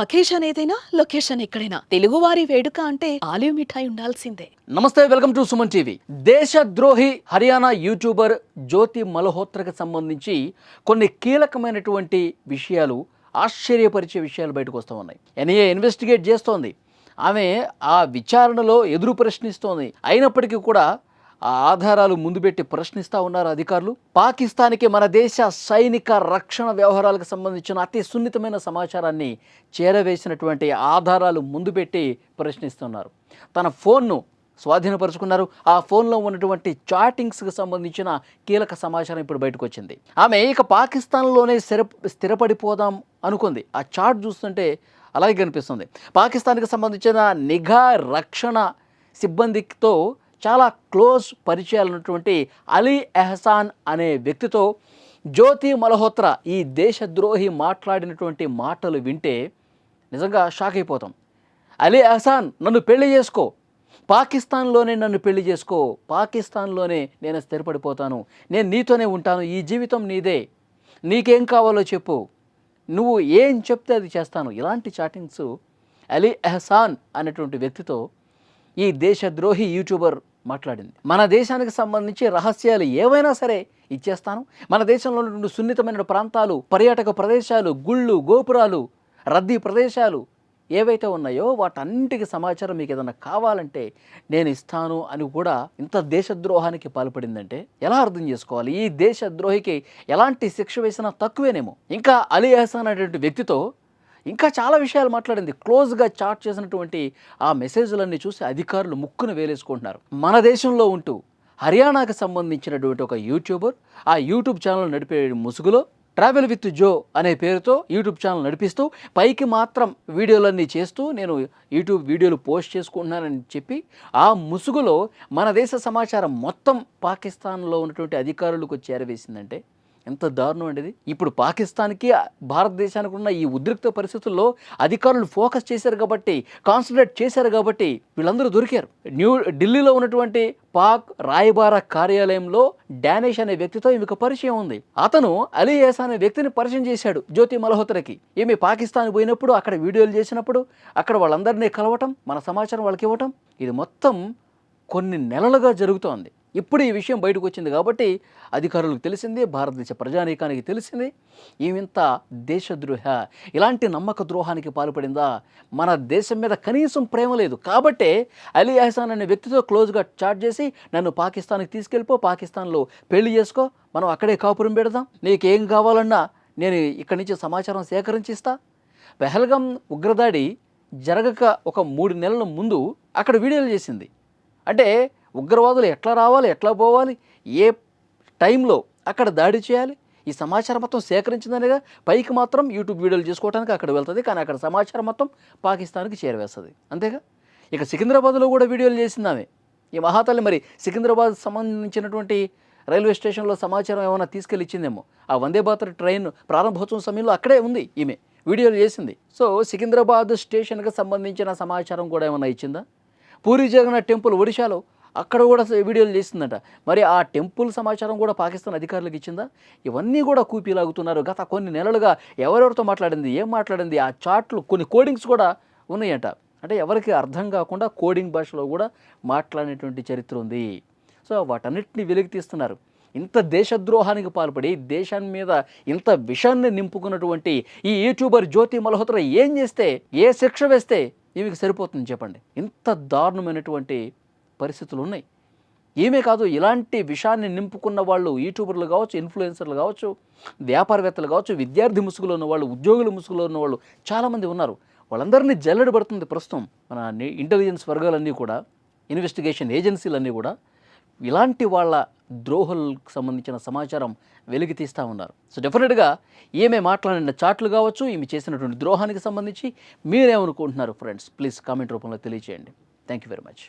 Occasion ఏదైనా location ఎక్కడైనా తెలుగువారి వేడుక అంటే ఆలివ్ మిఠాయి ఉండాల్సిందే. నమస్తే, వెల్కమ్ టు సుమన్ టీవీ. దేశద్రోహి హర్యానా యూట్యూబర్ జ్యోతి మల్హోత్రాకి సంబంధించి కొన్ని కీలకమైనటువంటి విషయాలు, ఆశ్చర్యపరిచే విషయాలు బయటకు వస్తూ ఉన్నాయి. ఎన్ఐఏ ఇన్వెస్టిగేట్ చేస్తోంది. ఆమె ఆ విచారణలో ఎదురు ప్రశ్నిస్తోంది. అయినప్పటికీ కూడా ఆ ఆధారాలు ముందు పెట్టి ప్రశ్నిస్తూ ఉన్నారు అధికారులు. పాకిస్తాన్కి మన దేశ సైనిక రక్షణ వ్యవహారాలకు సంబంధించిన అతి సున్నితమైన సమాచారాన్ని చేరవేసినటువంటి ఆధారాలు ముందు పెట్టి ప్రశ్నిస్తున్నారు. తన ఫోన్ను స్వాధీనపరుచుకున్నారు. ఆ ఫోన్లో ఉన్నటువంటి చాటింగ్స్కి సంబంధించిన కీలక సమాచారం ఇప్పుడు బయటకు వచ్చింది. ఆమె ఇక పాకిస్తాన్లోనే స్థిరపడిపోదాం అనుకుంది. ఆ చాట్ చూస్తుంటే అలాగే కనిపిస్తుంది. పాకిస్తాన్కి సంబంధించిన నిఘా రక్షణ సిబ్బందితో చాలా క్లోజ్ పరిచయాలు ఉన్నటువంటి అలీ ఎహసాన్ అనే వ్యక్తితో జ్యోతి మల్హోత్రా ఈ దేశద్రోహి మాట్లాడినటువంటి మాటలు వింటే నిజంగా షాక్ అయిపోతాం. అలీ ఎహసాన్, నన్ను పెళ్లి చేసుకో, పాకిస్తాన్లోనే నన్ను పెళ్లి చేసుకో, పాకిస్తాన్లోనే నేను స్థిరపడిపోతాను, నేను నీతోనే ఉంటాను, ఈ జీవితం నీదే, నీకేం కావాలో చెప్పు, నువ్వు ఏం చెప్తే అది చేస్తాను. ఇలాంటి చాటింగ్స్ అలీ ఎహసాన్ అనేటువంటి వ్యక్తితో ఈ దేశద్రోహి యూట్యూబర్ మాట్లాడింది. మన దేశానికి సంబంధించి రహస్యాలు ఏవైనా సరే ఇచ్చేస్తాను, మన దేశంలో ఉన్నటువంటి సున్నితమైన ప్రాంతాలు, పర్యాటక ప్రదేశాలు, గుళ్ళు, గోపురాలు, రద్దీ ప్రదేశాలు ఏవైతే ఉన్నాయో వాటన్నిటికీ సమాచారం మీకు ఏదైనా కావాలంటే నేను ఇస్తాను అని కూడా ఇంత దేశద్రోహానికి పాల్పడిందంటే ఎలా అర్థం చేసుకోవాలి? ఈ దేశద్రోహికి ఎలాంటి శిక్ష వేసినా తక్కువేనేమో. ఇంకా అలీ ఎహసాన్ అనేటువంటి వ్యక్తితో ఇంకా చాలా విషయాలు మాట్లాడింది. క్లోజ్గా చాట్ చేసినటువంటి ఆ మెసేజ్లన్నీ చూసి అధికారులు ముక్కును వేలేసుకుంటున్నారు. మన దేశంలో ఉంటూ హర్యానాకు సంబంధించినటువంటి ఒక యూట్యూబర్ ఆ యూట్యూబ్ ఛానల్ నడిపే ముసుగులో ట్రావెల్ విత్ జో అనే పేరుతో యూట్యూబ్ ఛానల్ నడిపిస్తూ పైకి మాత్రం వీడియోలన్నీ చేస్తూ నేను యూట్యూబ్ వీడియోలు పోస్ట్ చేసుకుంటున్నానని చెప్పి ఆ ముసుగులో మన దేశ సమాచారం మొత్తం పాకిస్తాన్లో ఉన్నటువంటి అధికారులకు చేరవేసిందంటే ఎంత దారుణం అండి ఇది. ఇప్పుడు పాకిస్తాన్కి భారతదేశానికి ఉన్న ఈ ఉద్రిక్త పరిస్థితుల్లో అధికారులు ఫోకస్ చేశారు కాబట్టి, కాన్సన్ట్రేట్ చేశారు కాబట్టి వీళ్ళందరూ దొరికారు. ఢిల్లీలో ఉన్నటువంటి పాక్ రాయబార కార్యాలయంలో డానిష్ అనే వ్యక్తితో ఈమెకు పరిచయం ఉంది. అతను అలీ ఎహసాన్ అనే వ్యక్తిని పరిచయం చేశాడు జ్యోతి మల్హోత్రాకి. ఈమె పాకిస్తాన్ పోయినప్పుడు అక్కడ వీడియోలు చేసినప్పుడు అక్కడ వాళ్ళందరినీ కలవటం, మన సమాచారం వాళ్ళకి ఇవ్వటం, ఇది మొత్తం కొన్ని నెలలుగా జరుగుతోంది. ఇప్పుడు ఈ విషయం బయటకు వచ్చింది కాబట్టి అధికారులకు తెలిసింది, భారతదేశ ప్రజానీకానికి తెలిసింది. ఈమెంత దేశద్రోహ, ఇలాంటి నమ్మక ద్రోహానికి పాల్పడిందా? మన దేశం మీద కనీసం ప్రేమ లేదు కాబట్టే అలీ ఎహసాన్ అనే వ్యక్తితో క్లోజ్గా చాట్ చేసి నన్ను పాకిస్తాన్కి తీసుకెళ్ళిపో, పాకిస్తాన్లో పెళ్లి చేసుకో, మనం అక్కడే కాపురం పెడదాం, నీకేం కావాలన్నా నేను ఇక్కడి నుంచి సమాచారం సేకరించిస్తా. పెహల్గాం ఉగ్రదాడి జరగక ఒక 3 నెలల ముందు అక్కడ వీడియోలు చేసింది. అంటే ఉగ్రవాదులు ఎట్లా రావాలి, ఎట్లా పోవాలి, ఏ టైంలో అక్కడ దాడి చేయాలి, ఈ సమాచారం మొత్తం సేకరించిందనేగా. పైకి మాత్రం యూట్యూబ్ వీడియోలు చేసుకోవడానికి అక్కడ వెళ్తుంది, కానీ అక్కడ సమాచారం మొత్తం పాకిస్తాన్కి చేరవేస్తుంది, అంతేగా. ఇక సికింద్రాబాద్లో కూడా వీడియోలు చేసింది ఆమె, ఈ మహాతల్లి. మరి సికింద్రాబాద్ సంబంధించినటువంటి రైల్వే స్టేషన్లో సమాచారం ఏమైనా తీసుకెళ్ళి ఇచ్చిందేమో. ఆ వందే భారత్ ట్రైన్ ప్రారంభోత్సవం సమయంలో అక్కడే ఉంది ఈమె, వీడియోలు చేసింది. సో సికింద్రాబాద్ స్టేషన్కి సంబంధించిన సమాచారం కూడా ఏమైనా ఇచ్చిందా? పూరి జగన్నాథ్ టెంపుల్ ఒడిశాలో అక్కడ కూడా వీడియోలు చేసిందట. మరి ఆ టెంపుల్ సమాచారం కూడా పాకిస్తాన్ అధికారులకు ఇచ్చిందా? ఇవన్నీ కూడా కూపీలాగుతున్నారు. గత కొన్ని నెలలుగా ఎవరెవరితో మాట్లాడింది, ఏం మాట్లాడింది, ఆ చాట్లు కొన్ని కోడింగ్స్ కూడా ఉన్నాయంట. అంటే ఎవరికి అర్థం కాకుండా కోడింగ్ భాషలో కూడా మాట్లాడినటువంటి చరిత్ర ఉంది. సో వాటన్నిటిని వెలికి తీస్తున్నారు. ఇంత దేశద్రోహానికి పాల్పడి దేశాన్ని మీద ఇంత విషాన్ని నింపుకున్నటువంటి ఈ యూట్యూబర్ జ్యోతి మల్హోత్రా ఏం చేస్తే, ఏ శిక్ష వేస్తే ఈమెకి సరిపోతుంది చెప్పండి? ఇంత దారుణమైనటువంటి పరిస్థితులు ఉన్నాయి. ఏమే కాదు, ఇలాంటి విషయాన్ని నింపుకున్న వాళ్ళు యూట్యూబర్లు కావచ్చు, ఇన్ఫ్లుయెన్సర్లు కావచ్చు, వ్యాపారవేత్తలు కావచ్చు, విద్యార్థి ముసుగులో ఉన్నవాళ్ళు, ఉద్యోగుల ముసుగులో ఉన్నవాళ్ళు చాలామంది ఉన్నారు. వాళ్ళందరినీ జల్లెడబడుతుంది ప్రస్తుతం మన ఇంటెలిజెన్స్ వర్గాలన్నీ కూడా, ఇన్వెస్టిగేషన్ ఏజెన్సీలన్నీ కూడా ఇలాంటి వాళ్ళ ద్రోహులకు సంబంధించిన సమాచారం వెలికి తీస్తూ ఉన్నారు. సో డెఫినెట్గా ఈమె మాట్లాడిన చాట్లు కావచ్చు, ఈమె చేసినటువంటి ద్రోహానికి సంబంధించి మీరేమనుకుంటున్నారు ఫ్రెండ్స్? ప్లీజ్ కామెంట్ రూపంలో తెలియజేయండి. Thank you very much.